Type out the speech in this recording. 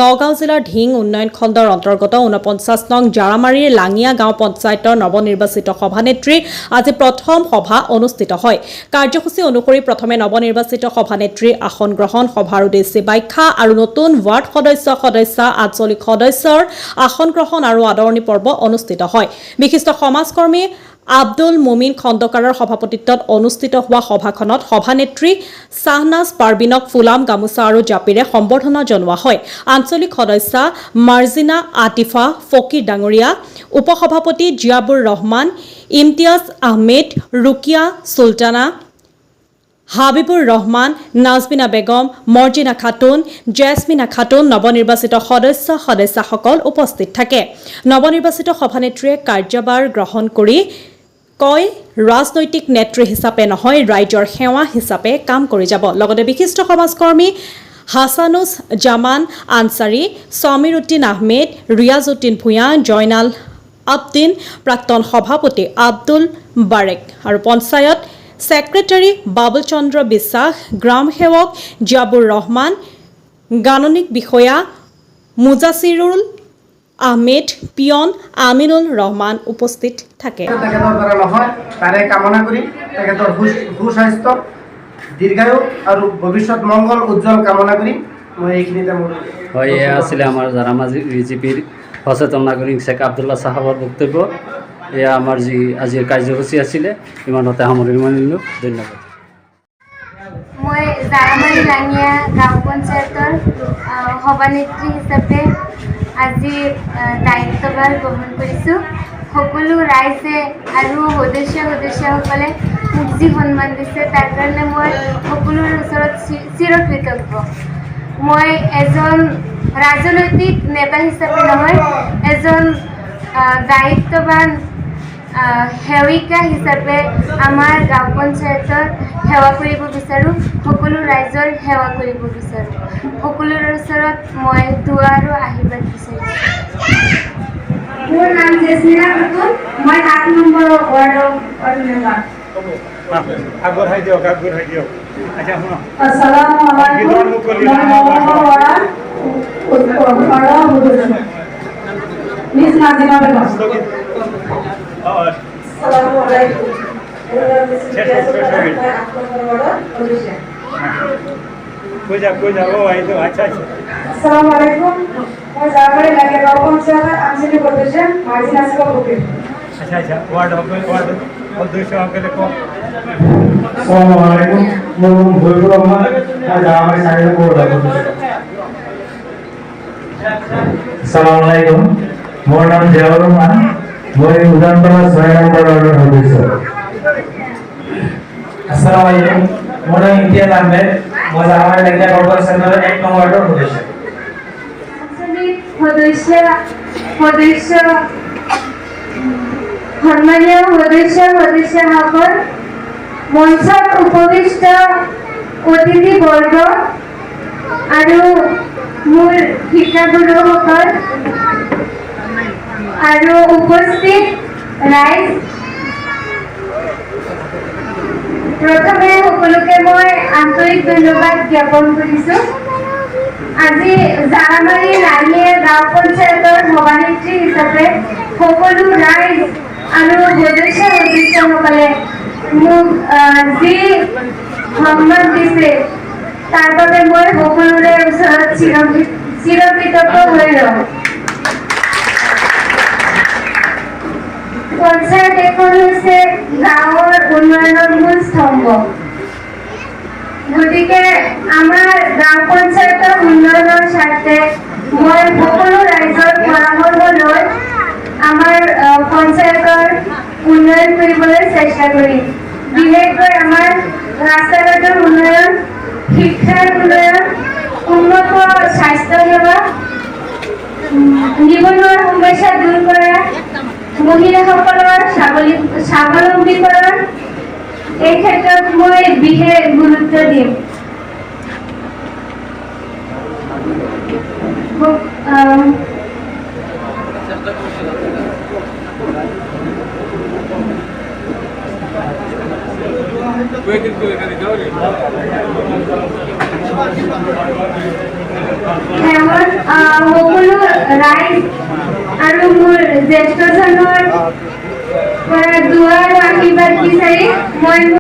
নগাঁও জিলাৰ ঢিং উন্নয়ন খণ্ডৰ অন্তৰ্গত ৪৯ নং জাৰামাৰীৰ লাঙিয়া গাঁও পঞ্চায়তৰ নৱনিৰ্বাচিত সভানেত্ৰীৰ আজি প্ৰথম সভা অনুষ্ঠিত হয়। কাৰ্যসূচী অনুসৰি প্ৰথমে নৱনিৰ্বাচিত সভানেত্ৰীৰ আসন গ্ৰহণ, সভাৰ উদ্দেশ্যে ব্যাখ্যা আৰু নতুন ৱাৰ্ড সদস্য আঞ্চলিক সদস্যৰ আসন গ্ৰহণ আৰু আদৰণি পৰ্ব অনুষ্ঠিত হয়। বিশিষ্ট সমাজকৰ্মী আব্দুল মুমিন খণ্ডকাৰৰ সভাপতিত্বত অনুষ্ঠিত হোৱা সভাখনত সভানেত্ৰী শাহনাজ পাৰবিনক ফুলাম গামোচা আৰু জাপিৰে সম্বৰ্ধনা জনোৱা হয়। আঞ্চলিক সদস্য মাৰ্জিনা আতিফা ফকিৰ ডাঙৰীয়া, উপসভাপতি জিয়াবুৰ ৰহমান, ইমতিয়াজ আহমেদ, ৰুকিয়া চুলতানা, হাবিবুৰ ৰহমান, নাজমিনা বেগম, মৰ্জিনা খাতুন, জেছমিনা খাতুন, নৱনিৰ্বাচিত সদস্যসকল উপস্থিত থাকে। নৱনিৰ্বাচিত সভানেত্ৰীয়ে কাৰ্যভাৰ গ্ৰহণ কৰি কয়, ৰাজনৈতিক নেত্ৰী হিচাপে নহয়, ৰাইজৰ সেৱা হিচাপে কাম কৰি যাব। লগতে বিশিষ্ট সমাজকৰ্মী হাছানুজ জামান আনচাৰী, সমীৰ উদ্দিন আহমেদ, ৰিয়াজ উদ্দিন ভূঞা, জয়নাল আবদিন, প্ৰাক্তন সভাপতি আব্দুল বাৰেক আৰু পঞ্চায়ত ছেক্ৰেটাৰী বাবুল চন্দ্ৰ বিশ্বাস, গ্ৰাম সেৱক জিয়াবুৰ ৰহমান, গাণনিক বিষয়া মুজাছিৰুল আহমেদ, পিয়ন আমিনুল ৰহমান উপস্থিত থাকে। তাৰে কামনা কৰি তেখেতৰ সুস্বাস্থ্য, দীৰ্ঘায়ু আৰু ভৱিষ্যত মংগল উজ্জ্বল কামনা কৰি মই এইখিনিতে মোৰ হয়, এয়া আছিলে আমাৰ জাৰামাৰী জিপিৰ সচেতন নাগৰিক শ্বেখ আব্দুল্লাহ চাহাবৰ বক্তব্য। এয়া আমাৰ যি আজিৰ কাৰ্যসূচী আছিলে, ইমানতে সামৰণি মাৰিলোঁ। ধন্যবাদ। মই জাৰামাৰী লাঙিয়া গাঁও পঞ্চায়তৰ সভানেত্ৰী হিচাপে আজি দায়িত্বভাৰ গ্ৰহণ কৰিছোঁ। সকলো ৰাইজে আৰু সদস্যসকলে মোক যি সন্মান দিছে, তাৰ কাৰণে মই সকলোৰে ওচৰত চিৰকৃতজ্ঞ। মই এজন ৰাজনৈতিক নেতা হিচাপে নহয়, এজন দায়িত্ববান সেৱিকা হিচাপে আমাৰ গাঁও পঞ্চায়তৰ সেৱা কৰিব বিচাৰোঁ। সকলো ৰাইজৰ সেৱা কৰিব বিচাৰোঁ। সকলোৰে ওচৰত মই দুৱা আৰু আশীৰ্বাদ বিচাৰিছোঁ। মোৰ নাম জেছমিনা খাতুন, মই ৮ নম্বৰ ৱাৰ্ডৰ মেম্বাৰ। আগবঢ়াই দিয়ক। আচ্ছা শুনক। আসসালামু আলাইকুম। মিস নাজিমা বেগম। আসসালামু আলাইকুম। কই যাব এই তো আচ্ছা। আসসালামু আলাইকুম। মই জারামারি লাঙিয়া গাঁও পঞ্চায়েতের আঞ্চলিক সদস্য মার্জিনা আতিফা ফকির। আচ্ছা ওয়ার্ড অধ্যক্ষ আপনাকে কম। আসসালামু আলাইকুম। মোৰ নাম ভৈবুৰ ৰহমান, মই জাৰামাৰী ৪ নম্বৰ ৱাৰ্ডৰ সদস্য। আসসালামু আলাইকুম। মোৰ নাম জিয়াউৰ ৰহমান, মই উজানপাৰা ৬ নম্বৰ ৱাৰ্ডৰ সদস্য। আসসালামু আলাইকুম। মোৰ নাম ইমতিয়াজ আহমেদ, মই জাৰামাৰী লাঙিয়া গাঁও পঞ্চায়তৰ ১ নং ৱাৰ্ডৰ সদস্য। সন্মানীয় সদস্যসকল, মঞ্চত উপবিষ্ট অতিথিবৰ্গ আৰু মোৰ শিক্ষাগুৰুসকল আৰু উপস্থিত ৰাইজ, প্ৰথমে সকলোকে মই আন্তৰিক ধন্যবাদ জ্ঞাপন কৰিছোঁ। আজি জাৰামাৰী লাঙিয়া গাঁও পঞ্চায়তৰ সভানেত্ৰী হিচাপে সকলো ৰাইজ আৰু সদস্যসকলে মোক যি সন্মান দিছে, তাৰ বাবে মই সকলোৰে ওচৰত চিৰকৃতজ্ঞ হৈ ৰওঁ। পঞ্চায়ত এখন হৈছে গাঁৱৰ উন্নয়নৰ মূল স্তম্ভ। গতিকে আমাৰ গাঁও পঞ্চায়তৰ উন্নয়নৰ স্বাৰ্থে মই সকলো ৰাইজৰ পৰামৰ্শ লৈ আমাৰ পঞ্চায়তৰ উন্নয়ন কৰিবলৈ চেষ্টা কৰিম। বিশেষকৈ আমাৰ ৰাস্তা ঘাটৰ উন্নয়ন, শিক্ষাৰ উন্নয়ন, উন্নত স্বাস্থ্য সেৱা, নিবনুৱাৰ সমস্যা দূৰ কৰা, মহিলাসকলৰ স্বাৱলম্বীকৰণ, এই ক্ষেত্ৰত মই বিশেষ গুৰুত্ব দিম। সকলো ৰাইজ আৰু মোৰ জ্যেষ্ঠজনৰ পৰা দুৱাৰ আশীৰ্বাদ বিচাৰি মই